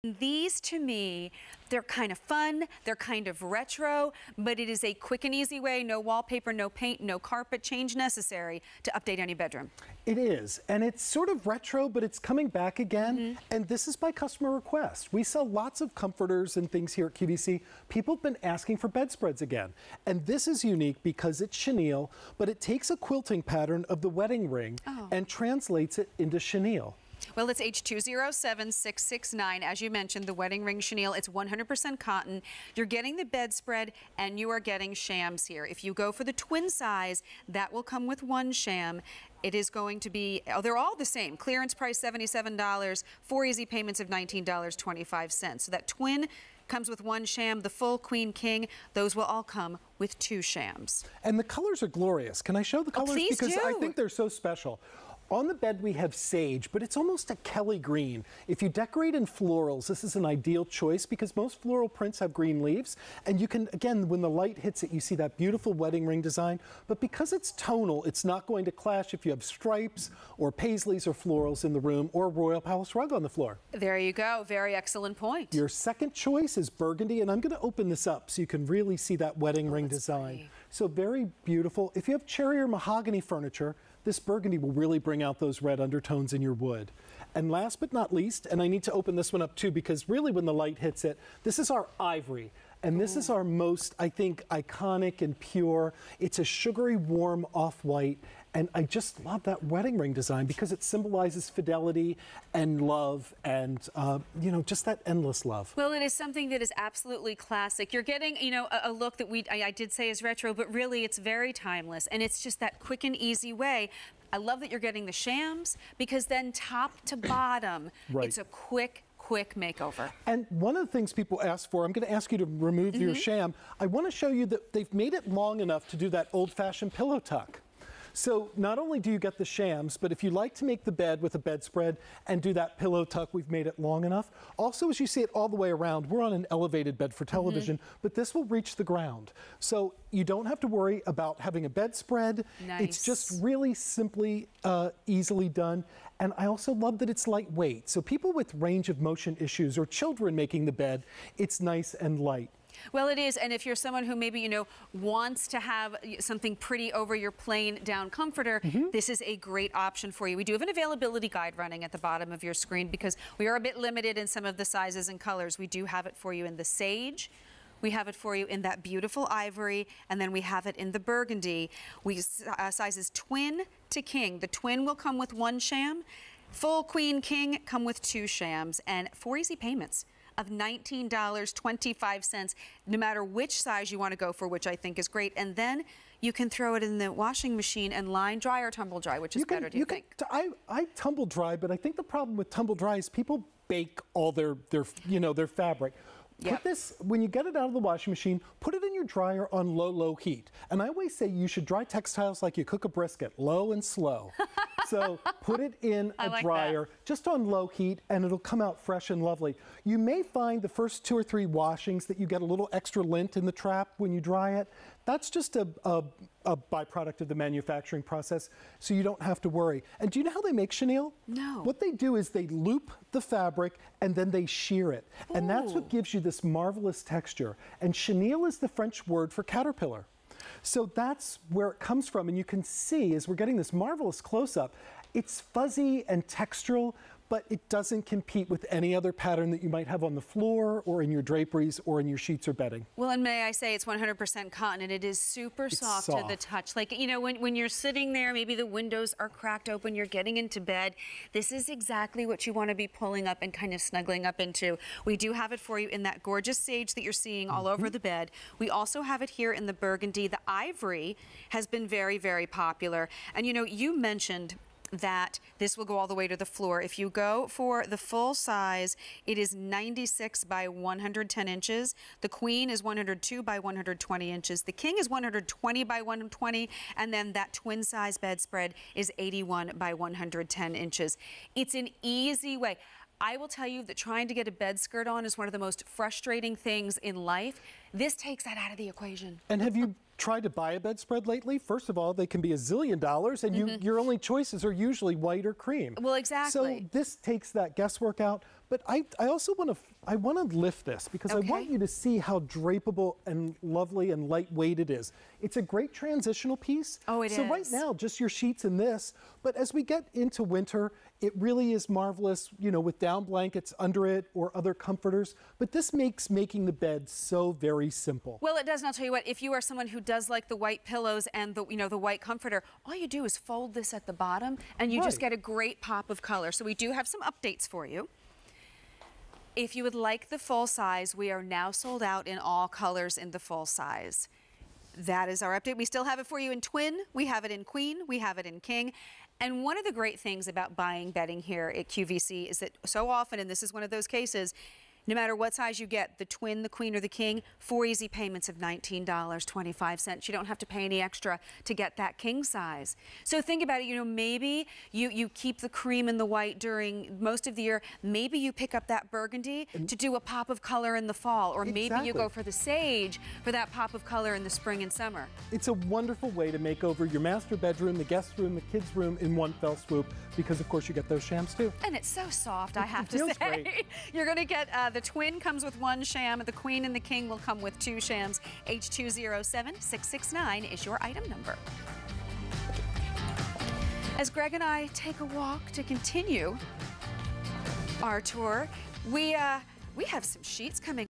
These, to me, they're kind of fun, they're kind of retro, but it is a quick and easy way, no wallpaper, no paint, no carpet change necessary to update any bedroom. It is, and it's sort of retro, but it's coming back again, and this is by customer request. We sell lots of comforters and things here at QVC. People have been asking for bedspreads again, and this is unique because it's chenille, but it takes a quilting pattern of the wedding ring and translates it into chenille. Well, it's H207669. As you mentioned, the wedding ring chenille. It's 100% cotton. You're getting the bedspread and you are getting shams here. If you go for the twin size, that will come with one sham. It is going to be, they're all the same. Clearance price $77, 4 easy payments of $19.25. So that twin comes with one sham. The full queen king, those will all come with 2 shams. And the colors are glorious. Can I show the colors? Please because do. I think they're so special. On the bed we have sage, but it's almost a Kelly green. If you decorate in florals, this is an ideal choice because most floral prints have green leaves. And you can, again, when the light hits it, you see that beautiful wedding ring design. But because it's tonal, it's not going to clash if you have stripes or paisleys or florals in the room or Royal Palace rug on the floor. There you go. Very excellent point. Your second choice is burgundy, and I'm going to open this up so you can really see that wedding ring design. Pretty. So very beautiful. If you have cherry or mahogany furniture, this burgundy will really bring out those red undertones in your wood. And last but not least, and I need to open this one up too because really when the light hits it, this is our ivory. And this is our most, I think, iconic and pure. It's a sugary, warm off-white. And I just love that wedding ring design because it symbolizes fidelity and love and, you know, just that endless love. Well, it is something that is absolutely classic. You're getting, you know, a look that I did say is retro, but really it's very timeless. And it's just that quick and easy way. I love that you're getting the shams because then top to bottom, it's a quick makeover. And one of the things people ask for, I'm going to ask you to remove your sham. I want to show you that they've made it long enough to do that old-fashioned pillow tuck. So not only do you get the shams, but if you like to make the bed with a bedspread and do that pillow tuck, we've made it long enough. Also, as you see it all the way around, we're on an elevated bed for television, but this will reach the ground. So you don't have to worry about having a bedspread. Nice. It's just really simply, easily done. And I also love that it's lightweight. So people with range of motion issues or children making the bed, it's nice and light. Well, it is, and if you're someone who maybe, you know, wants to have something pretty over your plain down comforter, this is a great option for you. We do have an availability guide running at the bottom of your screen because we are a bit limited in some of the sizes and colors. We do have it for you in the sage. We have it for you in that beautiful ivory, and then we have it in the burgundy. We sizes twin to king. The twin will come with 1 sham. Full queen king come with 2 shams and 4 easy payments of $19.25, no matter which size you want to go for, which I think is great. And then you can throw it in the washing machine and line dry or tumble dry, which is better, do you think? I tumble dry, but I think the problem with tumble dry is people bake all their fabric. Put this, when you get it out of the washing machine, put it in your dryer on low heat. And I always say you should dry textiles like you cook a brisket, low and slow. So put it in a dryer just on low heat and it'll come out fresh and lovely. You may find the first 2 or 3 washings that you get a little extra lint in the trap when you dry it. That's just a byproduct of the manufacturing process, so you don't have to worry. And do you know how they make chenille? No. What they do is they loop the fabric and then they shear it. And that's what gives you this marvelous texture. And chenille is the French word for caterpillar. So that's where it comes from. And you can see, as we're getting this marvelous close-up, it's fuzzy and textural, but it doesn't compete with any other pattern that you might have on the floor or in your draperies or in your sheets or bedding. Well, and may I say it's 100% cotton, and it is super soft to the touch. Like, you know, when you're sitting there, maybe the windows are cracked open, you're getting into bed, this is exactly what you want to be pulling up and kind of snuggling up into. We do have it for you in that gorgeous sage that you're seeing all over the bed. We also have it here in the burgundy. The ivory has been very, very popular. And, you know, you mentioned that this will go all the way to the floor. If you go for the full size, it is 96 by 110 inches. The queen is 102 by 120 inches. The king is 120 by 120, and then that twin size bedspread is 81 by 110 inches. It's an easy way. I will tell you that trying to get a bed skirt on is one of the most frustrating things in life. This takes that out of the equation. And have you tried to buy a bedspread lately? First of all, they can be $1 zillion, and your only choices are usually white or cream. Well, exactly. So this takes that guesswork out. But I also want to lift this because I want you to see how drapable and lovely and lightweight it is. It's a great transitional piece. Oh, it is. So right now, just your sheets and this. But as we get into winter, it really is marvelous, you know, with down blankets under it or other comforters. But this makes making the bed so very simple. Well, it does. And I'll tell you what, if you are someone who does like the white pillows and the, the white comforter, all you do is fold this at the bottom and you just get a great pop of color. So we do have some updates for you. If you would like the full size, we are now sold out in all colors in the full size. That is our update. We still have it for you in twin, we have it in queen, we have it in king. And one of the great things about buying bedding here at QVC is that so often, and this is one of those cases, no matter what size you get, the twin, the queen, or the king, 4 easy payments of $19.25. You don't have to pay any extra to get that king size. So think about it, maybe you keep the cream and the white during most of the year. Maybe you pick up that burgundy to do a pop of color in the fall, or maybe you go for the sage for that pop of color in the spring and summer. It's a wonderful way to make over your master bedroom, the guest room, the kids' room in one fell swoop, because of course you get those shams too. And it's so soft, I have to say. Great. You're going to get the twin comes with 1 sham, the queen and the king will come with 2 shams. H207669 is your item number. As Greg and I take a walk to continue our tour, we have some sheets coming